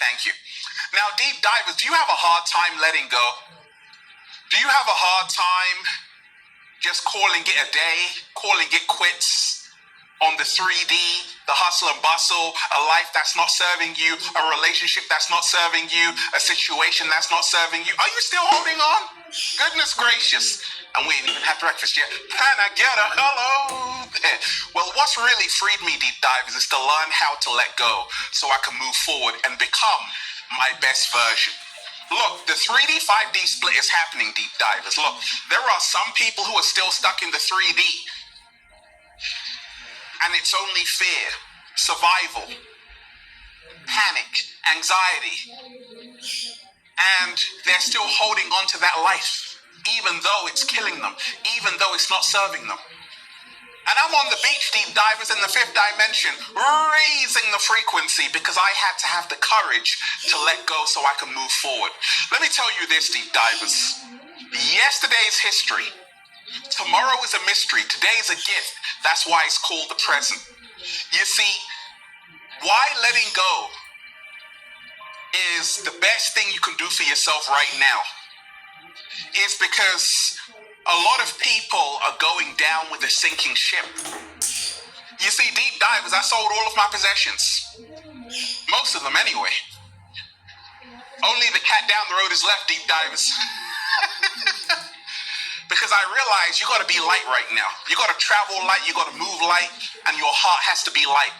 Thank you. Now, deep divers, do you have a hard time letting go? Do you have a hard time just calling it a day, calling it quits on the 3D, the hustle and bustle, a life that's not serving you, a relationship that's not serving you, a situation that's not serving you? Are you still holding on? Goodness gracious. And we ain't even had breakfast yet. Can I get a hello? Well, what's really freed me, deep divers, is to learn how to let go so I can move forward and become my best version. Look, the 3D, 5D split is happening, deep divers. Look, there are some people who are still stuck in the 3D. And it's only fear, survival, panic, anxiety. And they're still holding on to that life, even though it's killing them, even though it's not serving them. And I'm on the beach, deep divers, in the fifth dimension, raising the frequency because I had to have the courage to let go so I can move forward. Let me tell you this, deep divers. Yesterday's history. Tomorrow is a mystery. Today is a gift. That's why it's called the present. You see, why letting go is the best thing you can do for yourself right now is because a lot of people are going down with a sinking ship. You see, deep divers, I sold all of my possessions. Most of them anyway. Only the cat down the road is left, deep divers. Because I realize you got to be light right now. You got to travel light, you got to move light, and your heart has to be light.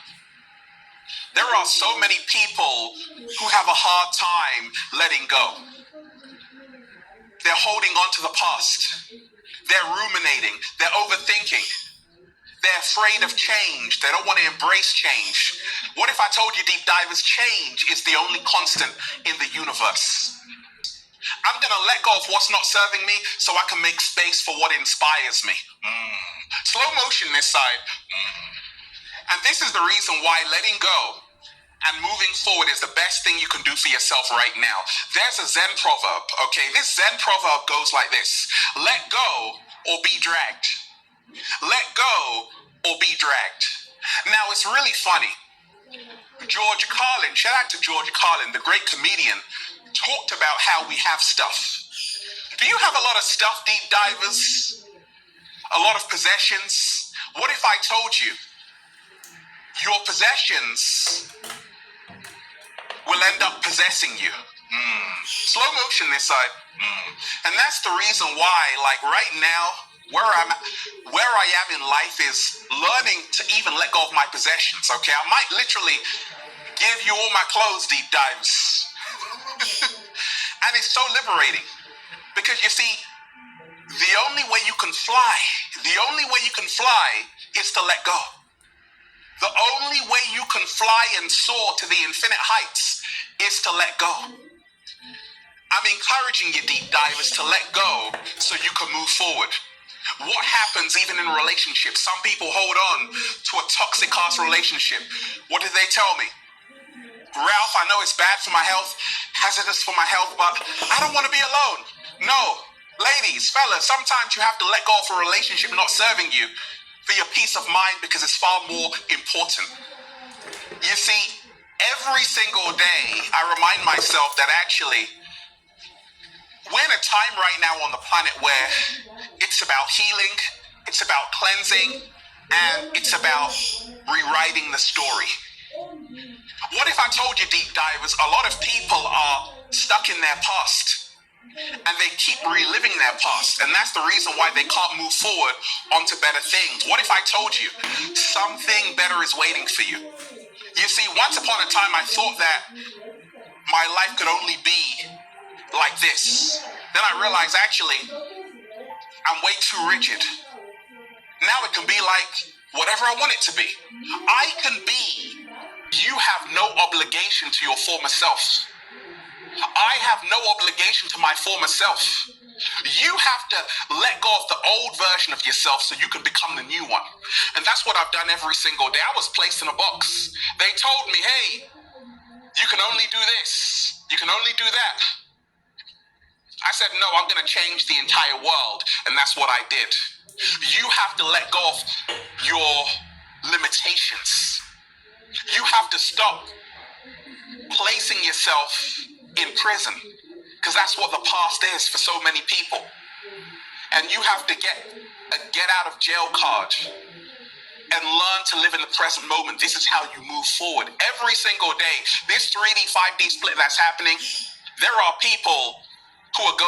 There are so many people who have a hard time letting go. They're holding on to the past. They're ruminating. They're overthinking. They're afraid of change. They don't want to embrace change. What if I told you, deep divers, change is the only constant in the universe? I'm going to let go of what's not serving me so I can make space for what inspires me. Slow motion this side. And this is the reason why letting go and moving forward is the best thing you can do for yourself right now. There's a Zen proverb, okay? This Zen proverb goes like this. Let go or be dragged. Let go or be dragged. Now, it's really funny. George Carlin, shout out to George Carlin, the great comedian, talked about how we have stuff. Do you have a lot of stuff, deep divers? A lot of possessions? What if I told you your possessions will end up possessing you? Slow motion this side. And that's the reason why, like right now, where I am in life is learning to even let go of my possessions, okay? I might literally give you all my clothes, deep divers. And it's so liberating because you see, the only way you can fly is to let go. The only way you can fly and soar to the infinite heights is to let go. I'm encouraging you, deep divers, to let go so you can move forward. What happens even in relationships? Some people hold on to a toxic ass relationship. What do they tell me? Ralph, I know it's bad for my health, hazardous for my health, but I don't want to be alone. No, ladies, fellas, sometimes you have to let go of a relationship not serving you for your peace of mind because it's far more important. You see, every single day I remind myself that actually we're in a time right now on the planet where it's about healing, it's about cleansing, and it's about rewriting the story. What if I told you, deep divers, a lot of people are stuck in their past and they keep reliving their past, and that's the reason why they can't move forward onto better things. What if I told you something better is waiting for you? You see, once upon a time I thought that my life could only be like this. Then I realized actually I'm way too rigid. Now it can be like whatever I want it to be. I can be. You have no obligation to your former self. I have no obligation to my former self. You have to let go of the old version of yourself so you can become the new one. And that's what I've done every single day. I was placed in a box. They told me, hey, you can only do this. You can only do that. I said, no, I'm going to change the entire world. And that's what I did. You have to let go of your limitations. You have to stop placing yourself in prison, because that's what the past is for so many people. And you have to get a get out of jail card and learn to live in the present moment. This is how you move forward every single day. This 3D, 5D split that's happening, there are people who are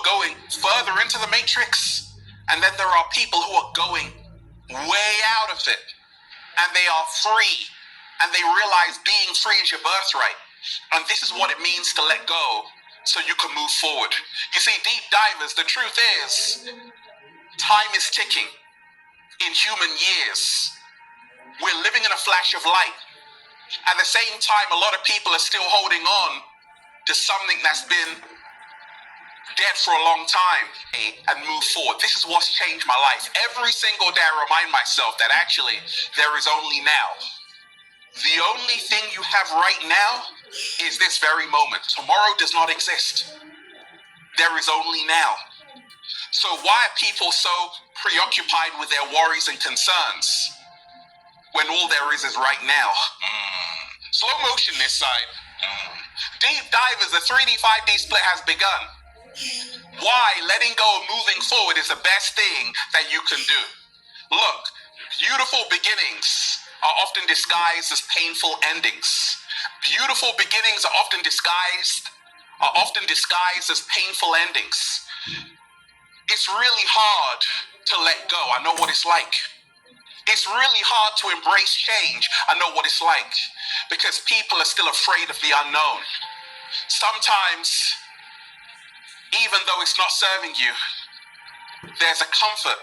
going further into the matrix, and then there are people who are going way out of it, and they are free, and they realize being free is your birthright. And this is what it means to let go so you can move forward. You see, deep divers, the truth is, time is ticking in human years. We're living in a flash of light. At the same time, a lot of people are still holding on to something that's been dead for a long time, and move forward. This is what's changed my life. Every single day I remind myself that actually there is only now. The only thing you have right now is this very moment. Tomorrow does not exist. There is only now. So why are people so preoccupied with their worries and concerns when all there is right now? Slow motion this side. Deep divers, the 3D, 5D split has begun. Why letting go and moving forward is the best thing that you can do. Look, beautiful beginnings are often disguised as painful endings. Beautiful beginnings are often disguised as painful endings. It's really hard to let go. I know what it's like. It's really hard to embrace change. I know what it's like, because people are still afraid of the unknown. Sometimes, even though it's not serving you, there's a comfort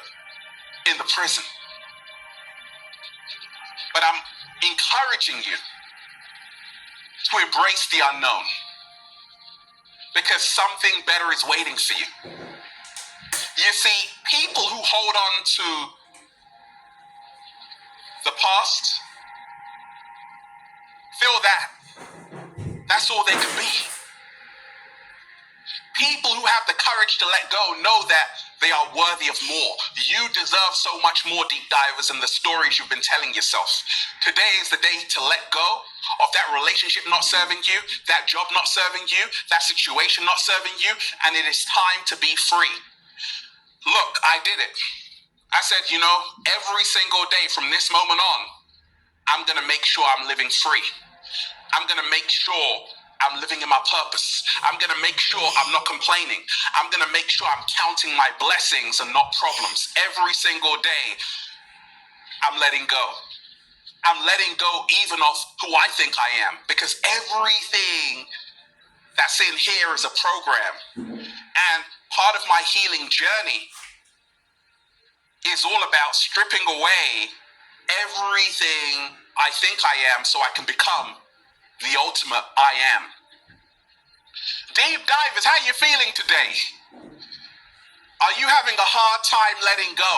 in the prison. But I'm encouraging you to embrace the unknown, because something better is waiting for you. You see, people who hold on to the past feel that that's all they can be. People who have the courage to let go know that they are worthy of more. You deserve so much more, deep divers, in the stories you've been telling yourself. Today is the day to let go of that relationship not serving you, that job not serving you, that situation not serving you, and it is time to be free. Look, I did it. I said, every single day from this moment on, I'm going to make sure I'm living free. I'm going to make sure I'm living in my purpose. I'm going to make sure I'm not complaining. I'm going to make sure I'm counting my blessings and not problems. Every single day, I'm letting go. I'm letting go even of who I think I am, because everything that's in here is a program. And part of my healing journey is all about stripping away everything I think I am so I can become the ultimate I am. Deep divers, how are you feeling today? Are you having a hard time letting go?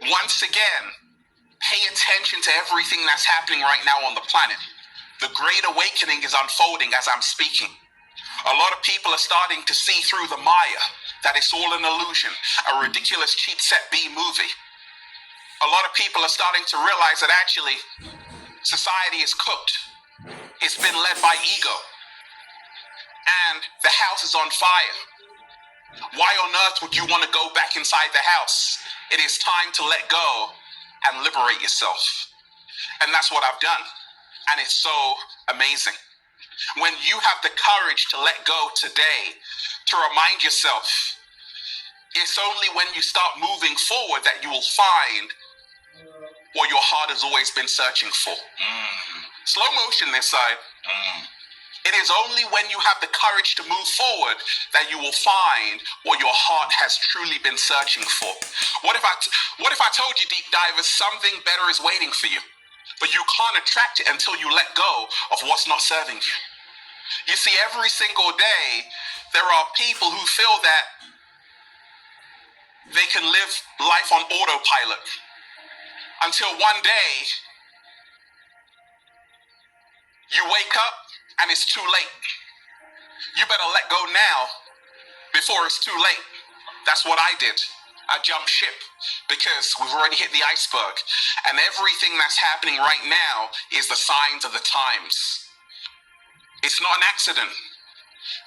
Once again, pay attention to everything that's happening right now on the planet. The Great Awakening is unfolding as I'm speaking. A lot of people are starting to see through the Maya, that it's all an illusion, a ridiculous cheap set B movie. A lot of people are starting to realize that actually society is cooked. It's been led by ego. And the house is on fire. Why on earth would you want to go back inside the house? It is time to let go and liberate yourself. And that's what I've done. And it's so amazing. When you have the courage to let go today, to remind yourself, it's only when you start moving forward that you will find what your heart has always been searching for. Slow motion this side. It is only when you have the courage to move forward that you will find what your heart has truly been searching for. What if I told you, deep divers, something better is waiting for you, but you can't attract it until you let go of what's not serving you? You see, every single day, there are people who feel that they can live life on autopilot until one day you wake up and it's too late. You better let go now before it's too late. That's what I did. I jumped ship because we've already hit the iceberg, and everything that's happening right now is the signs of the times. It's not an accident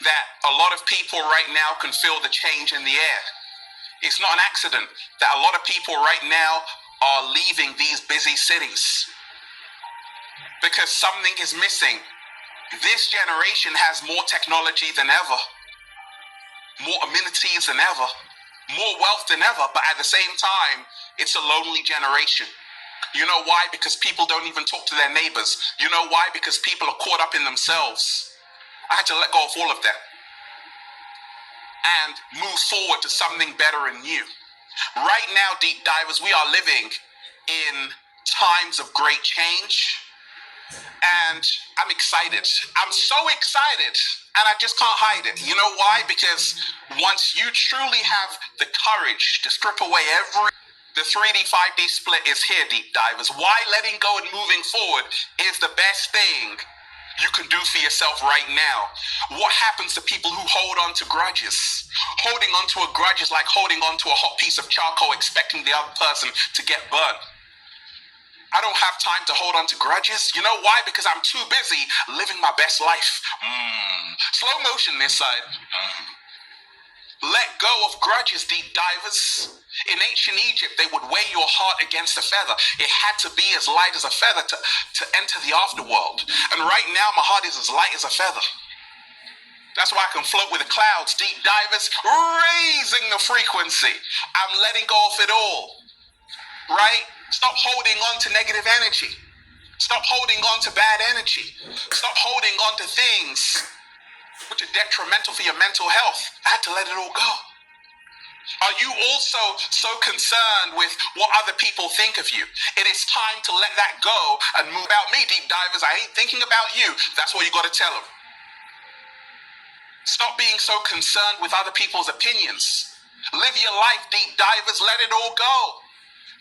that a lot of people right now can feel the change in the air. It's not an accident that a lot of people right now are leaving these busy cities because something is missing. This generation has more technology than ever, more amenities than ever, more wealth than ever, but at the same time, it's a lonely generation. You know why? Because people don't even talk to their neighbors. You know why? Because people are caught up in themselves. I had to let go of all of that and move forward to something better and new. Right now, deep divers, we are living in times of great change, and I'm excited. I'm so excited, and I just can't hide it. You know why? Because once you truly have the courage to strip away the 3D, 5D split is here, deep divers. Why letting go and moving forward is the best thing you can do for yourself right now. What happens to people who hold on to grudges? Holding on to a grudge is like holding on to a hot piece of charcoal expecting the other person to get burnt. I don't have time to hold on to grudges. You know why? Because I'm too busy living my best life. Slow motion this side. Let go of grudges, deep divers. In ancient Egypt, they would weigh your heart against a feather. It had to be as light as a feather to enter the afterworld. And right now, my heart is as light as a feather. That's why I can float with the clouds, deep divers, raising the frequency. I'm letting go of it all, right? Stop holding on to negative energy. Stop holding on to bad energy. Stop holding on to things which are detrimental for your mental health. I had to let it all go. Are you also so concerned with what other people think of you? It is time to let that go and move. About me, deep divers, I ain't thinking about you. That's what you got to tell them. Stop being so concerned with other people's opinions. Live your life, deep divers. Let it all go.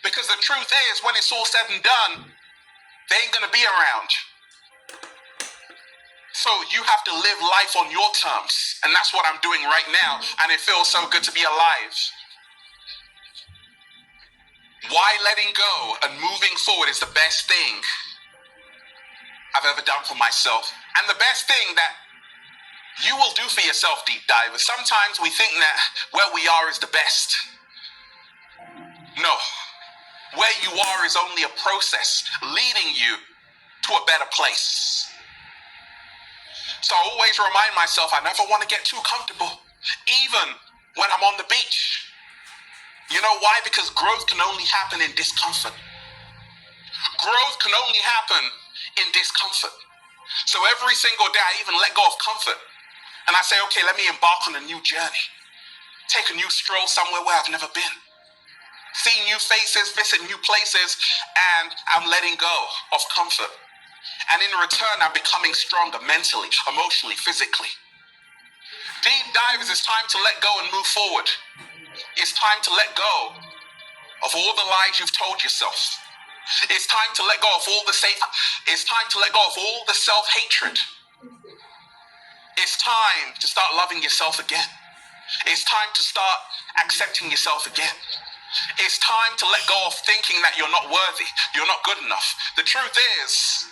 Because the truth is, when it's all said and done, they ain't going to be around. So you have to live life on your terms. And that's what I'm doing right now. And it feels so good to be alive. Why letting go and moving forward is the best thing I've ever done for myself. And the best thing that you will do for yourself, deep divers. Sometimes we think that where we are is the best. No. Where you are is only a process leading you to a better place. So I always remind myself I never want to get too comfortable, even when I'm on the beach. You know why? Because growth can only happen in discomfort. Growth can only happen in discomfort. So every single day I even let go of comfort. And I say, okay, let me embark on a new journey. Take a new stroll somewhere where I've never been. See new faces, visit new places, and I'm letting go of comfort. And in return, I'm becoming stronger mentally, emotionally, physically. Deep divers, it's time to let go and move forward. It's time to let go of all the lies you've told yourself. It's time to let go of all the It's time to let go of all the self-hatred. It's time to start loving yourself again. It's time to start accepting yourself again. It's time to let go of thinking that you're not worthy, you're not good enough. The truth is,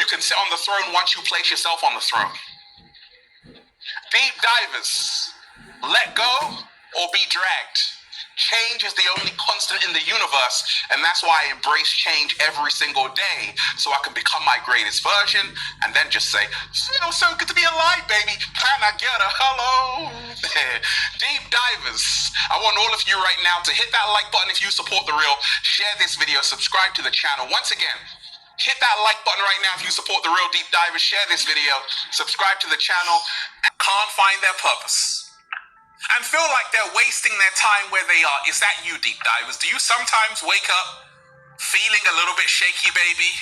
you can sit on the throne once you place yourself on the throne. Deep divers, let go or be dragged. Change is the only constant in the universe, and that's why I embrace change every single day, so I can become my greatest version, and then just say, so good to be alive, baby. Can I get a hello? Deep divers, I want all of you right now to hit that like button if you support The Real, share this video, subscribe to the channel. Once again, hit that like button right now if you support The Real Deep Divers, share this video, subscribe to the channel, and can't find their purpose and feel like they're wasting their time where they are. Is that you, deep divers? Do you sometimes wake up feeling a little bit shaky, baby?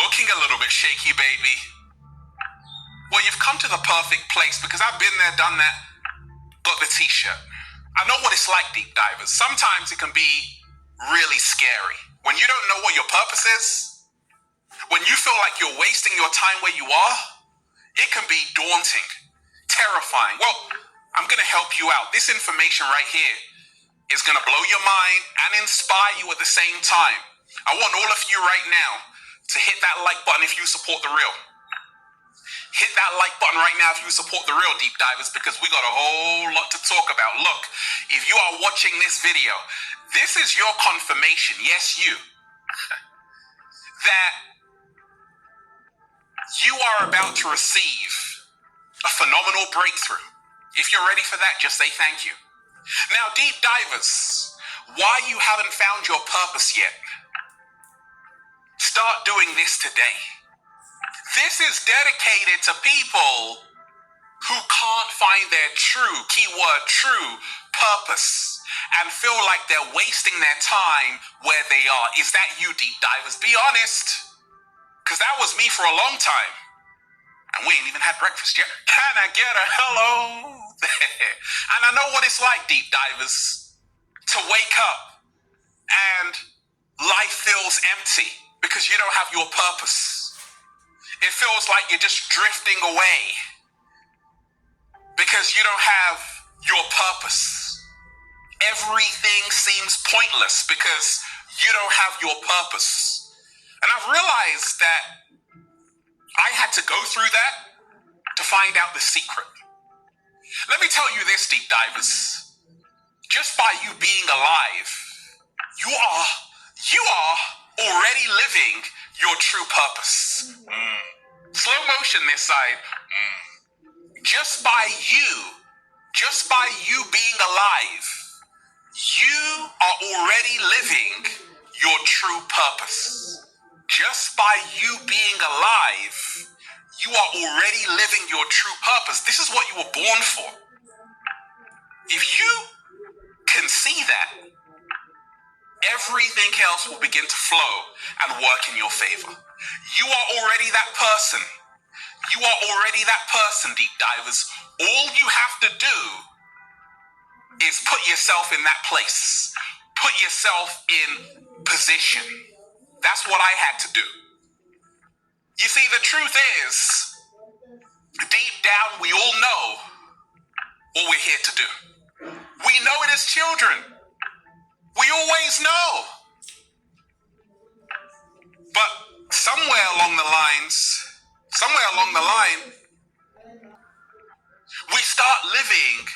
Looking a little bit shaky, baby? Well, you've come to the perfect place, because I've been there, done that, got the t-shirt. I know what it's like, deep divers. Sometimes it can be really scary. When you don't know what your purpose is, when you feel like you're wasting your time where you are, it can be daunting, terrifying. Well, I'm going to help you out. This information right here is going to blow your mind and inspire you at the same time. I want all of you right now to hit that like button if you support The Real. Hit that like button right now if you support the real deep divers, because we got a whole lot to talk about. Look, if you are watching this video, this is your confirmation, yes you, that you are about to receive a phenomenal breakthrough. If you're ready for that, just say thank you. Now, deep divers, why you haven't found your purpose yet, start doing this today. This is dedicated to people who can't find their true, keyword true, purpose and feel like they're wasting their time where they are. Is that you, deep divers? Be honest, because that was me for a long time. And we ain't even had breakfast yet. Can I get a hello there? And I know what it's like, deep divers, to wake up and life feels empty because you don't have your purpose. It feels like you're just drifting away because you don't have your purpose. Everything seems pointless because you don't have your purpose. And I've realized that I had to go through that to find out the secret. Let me tell you this, deep divers. Just by you being alive, you are already living your true purpose. Slow motion this side. Just by you being alive, you are already living your true purpose. Just by you being alive, you are already living your true purpose. This is what you were born for. If you can see that, everything else will begin to flow and work in your favor. You are already that person. You are already that person, deep divers. All you have to do is put yourself in that place. Put yourself in position. That's what I had to do. You see, the truth is, deep down, we all know what we're here to do. We know it as children. We always know. But somewhere along the line, we start living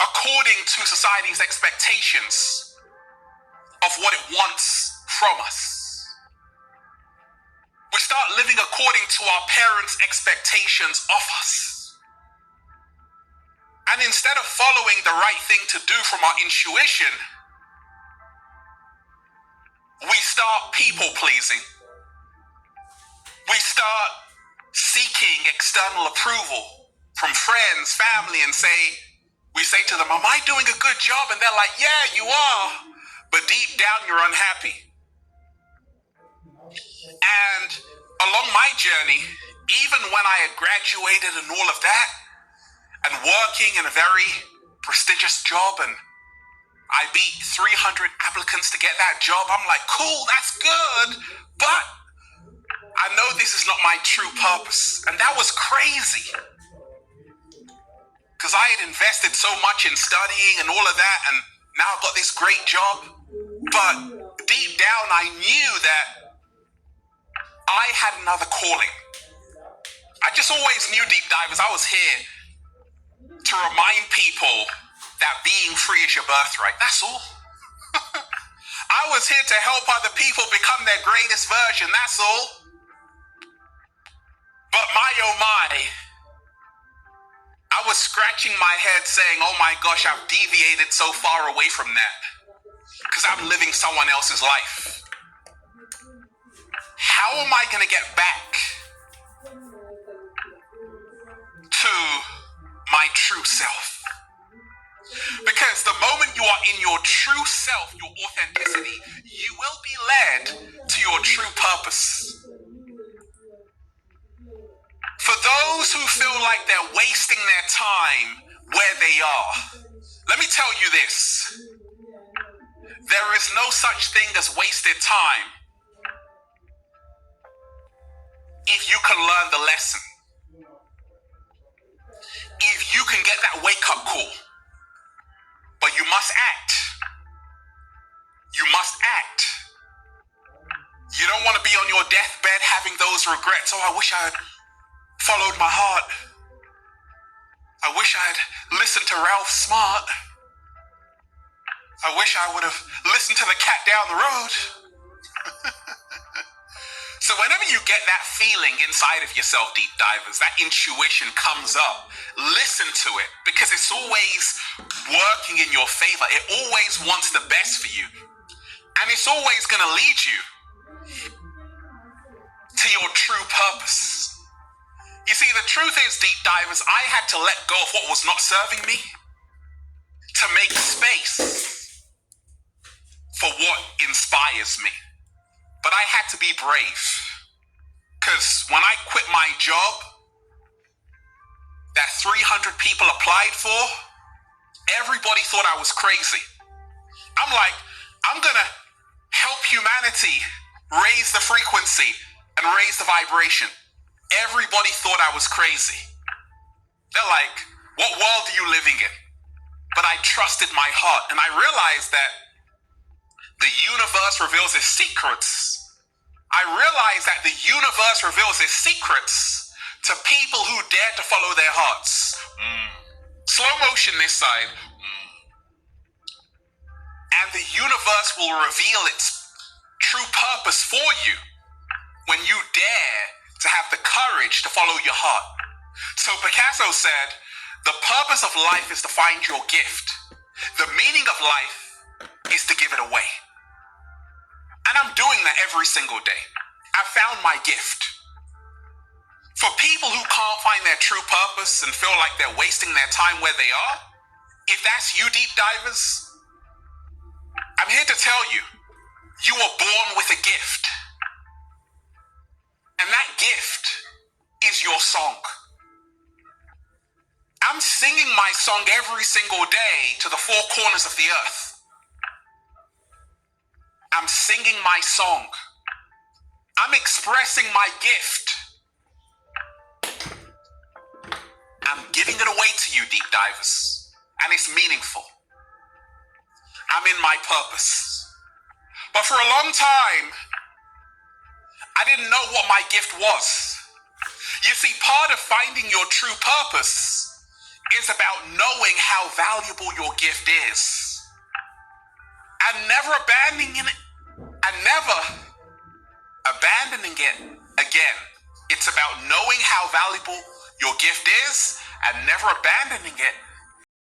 according to society's expectations of what it wants from us. We start living according to our parents' expectations of us. And instead of following the right thing to do from our intuition, we start people pleasing. We start seeking external approval from friends, family, and we say to them, am I doing a good job? And they're like, yeah, you are. But deep down, you're unhappy. And along my journey, even when I had graduated and all of that, and working in a very prestigious job, and I beat 300 applicants to get that job, I'm like, cool, that's good, but I know this is not my true purpose. And that was crazy, because I had invested so much in studying and all of that, and now I've got this great job. But deep down, I knew that I had another calling. I just always knew, deep divers, I was here to remind people that being free is your birthright. That's all. I was here to help other people become their greatest version. That's all. But my, oh my, I was scratching my head saying, oh my gosh, I've deviated so far away from that because I'm living someone else's life. How am I going to get back to my true self? Because the moment you are in your true self, your authenticity, you will be led to your true purpose. For those who feel like they're wasting their time where they are, let me tell you this. There is no such thing as wasted time if you can learn the lesson. If you can get that wake-up call. But you must act. You must act. You don't want to be on your deathbed having those regrets. Oh, I wish I had followed my heart. I wish I had listened to Ralph Smart. I wish I would have listened to the cat down the road. So whenever you get that feeling inside of yourself, deep divers, that intuition comes up, listen to it, because it's always working in your favor. It always wants the best for you. And it's always going to lead you to your true purpose. You see, the truth is, deep divers, I had to let go of what was not serving me to make space for what inspires me. But I had to be brave, because when I quit my job that 300 people applied for, everybody thought I was crazy. I'm like, I'm gonna help humanity raise the frequency and raise the vibration. Everybody thought I was crazy. They're like, what world are you living in? But I trusted my heart, and I realized that the universe reveals its secrets. I realized that the universe reveals its secrets to people who dare to follow their hearts. Slow motion this side. And the universe will reveal its true purpose for you when you dare to have the courage to follow your heart. So Picasso said, the purpose of life is to find your gift. The meaning of life is to give it away. And I'm doing that every single day. I found my gift. For people who can't find their true purpose and feel like they're wasting their time where they are, if that's you, deep divers, I'm here to tell you, you were born with a gift. And that gift is your song. I'm singing my song every single day to the four corners of the earth. I'm singing my song. I'm expressing my gift. I'm giving it away to you, deep divers. And it's meaningful. I'm in my purpose. But for a long time, I didn't know what my gift was. You see, part of finding your true purpose is about knowing how valuable your gift is. And never abandoning it. And never abandoning it again. It's about knowing how valuable your gift is and never abandoning it